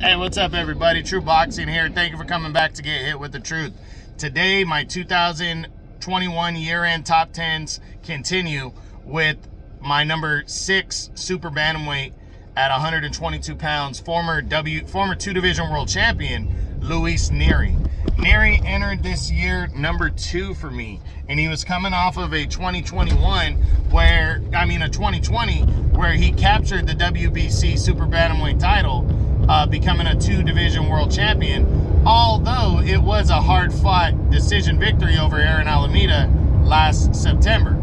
Hey, what's up, everybody? True Boxing here. Thank you for coming back to Get Hit with the Truth. Today, my 2021 year-end top 10s continue with my number 6 Super Bantamweight at 122 pounds, former two-division world champion, Luis Nery. Nery entered this year number 2 for me, and he was coming off of a 2020 where he captured the WBC Super Bantamweight title, becoming a two-division world champion, although it was a hard-fought decision victory over Aaron Alameda last September.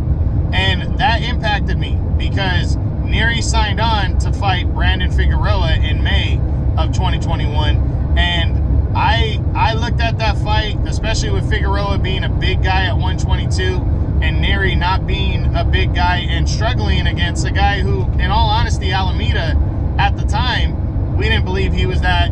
And that impacted me because Nery signed on to fight Brandon Figueroa in May of 2021, and I looked at that fight, especially with Figueroa being a big guy at 122 and Nery not being a big guy and struggling against a guy who, in all honesty, Alameda at the time, we didn't believe he was that,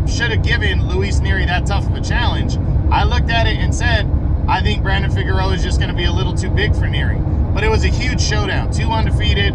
should have given Luis Nery that tough of a challenge. I looked at it and said, I think Brandon Figueroa is just going to be a little too big for Nery. But it was a huge showdown. 2 undefeated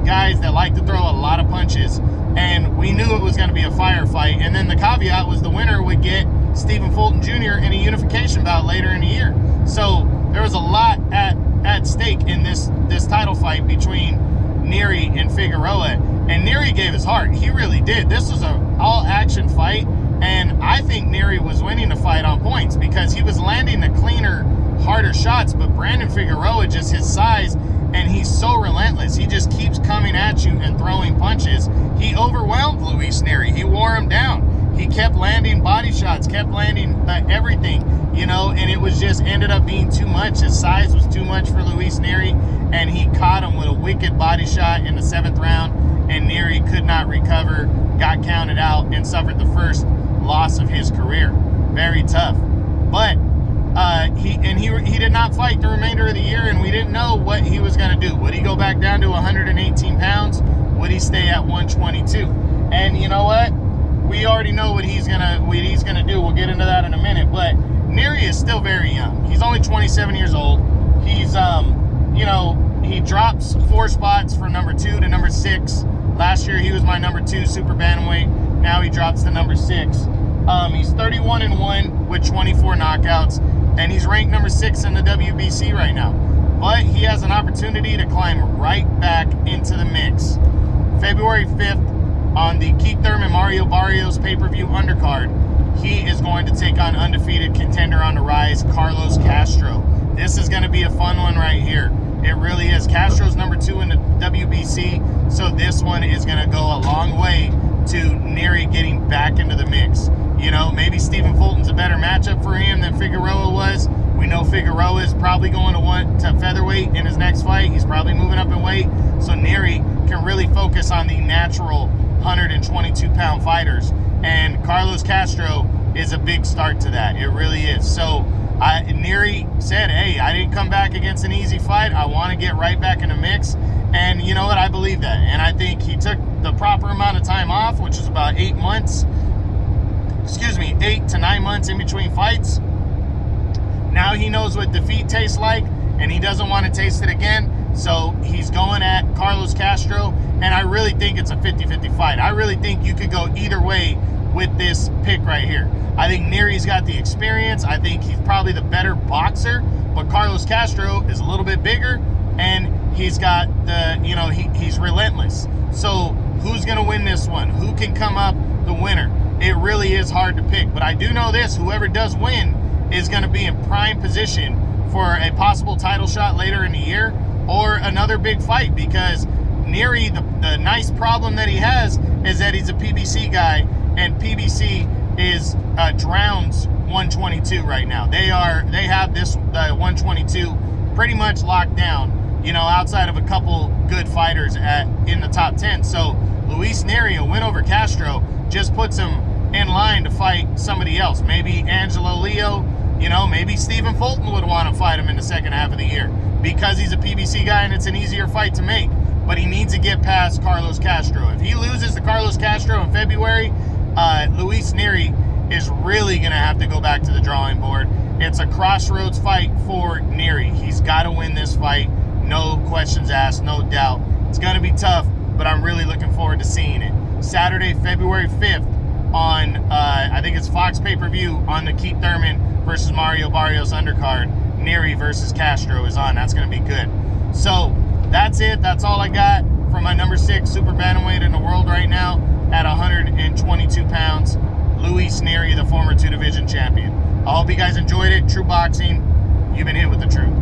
guys that like to throw a lot of punches. And we knew it was going to be a firefight. And then the caveat was the winner would get Stephen Fulton Jr. in a unification bout later in the year. So there was a lot at stake in this title fight between Nery and Figueroa. And Nery gave his heart. He really did. This was an all-action fight. And I think Nery was winning the fight on points because he was landing the cleaner, harder shots. But Brandon Figueroa, just his size, and he's so relentless. He just keeps coming at you and throwing punches. He overwhelmed Luis Nery. He wore him down. He kept landing body shots, kept landing everything, and it was just ended up being too much. His size was too much for Luis Nery, and he caught him with a wicked body shot in the 7th round, and Nery could not recover, got counted out, and suffered the first loss of his career. Very tough. But he did not fight the remainder of the year, and we didn't know what he was going to do. Would he go back down to 118 pounds? Would he stay at 122? And you know what? We already know what he's gonna do. We'll get into that in a minute. But Nery is still very young. He's only 27 years old. He's he drops 4 spots from number 2 to number 6. Last year he was my number 2 Super Bantamweight. Now he drops to number 6. He's 31-1 with 24 knockouts, and he's ranked number 6 in the WBC right now. But he has an opportunity to climb right back into the mix. February 5th, on the Keith Thurman Mario Barrios pay-per-view undercard, he is going to take on undefeated contender on the rise, Carlos Castro. This is going to be a fun one right here. It really is. Castro's number 2 in the WBC, so this one is going to go a long way to Nery getting back into the mix. Maybe Stephen Fulton's a better matchup for him than Figueroa was. We know Figueroa is probably going to featherweight in his next fight. He's probably moving up in weight. So Nery can really focus on the natural 122-pound fighters. And Carlos Castro is a big start to that. It really is. So Nery said, hey, I didn't come back against an easy fight. I want to get right back in the mix. And you know what? I believe that. And I think he took the proper amount of time off, which is about 8 to 9 months in between fights. Now he knows what defeat tastes like, and he doesn't want to taste it again. So he's going at Carlos Castro, and I really think it's a 50-50 fight. I really think you could go either way with this pick right here. I think Nery's got the experience. I think he's probably the better boxer, but Carlos Castro is a little bit bigger, and he's got he's relentless. So who's going to win this one? Who can come up the winner? It really is hard to pick, but I do know this: whoever does win is going to be in prime position for a possible title shot later in the year or another big fight, because Nery, the nice problem that he has is that he's a PBC guy, and PBC is drowns 122 right now. They have this 122 pretty much locked down, outside of a couple good fighters in the top 10. So Luis Nery, a win over Castro, just puts him in line to fight somebody else. Maybe Angelo Leo, maybe Stephen Fulton would want to fight him in the second half of the year because he's a PBC guy and it's an easier fight to make. But he needs to get past Carlos Castro. If he loses to Carlos Castro in February, Luis Nery is really going to have to go back to the drawing board. It's a crossroads fight for Nery. He's got to win this fight. No questions asked, no doubt. It's going to be tough, but I'm really looking forward to seeing it. Saturday, February 5th, on, I think it's Fox pay-per-view on the Keith Thurman versus Mario Barrios undercard. Nery versus Castro is on. That's going to be good. So that's it. That's all I got for my number 6 super bantamweight in the world right now at 122 pounds. Luis Nery, the former 2-division champion. I hope you guys enjoyed it. True Boxing, you've been hit with the truth.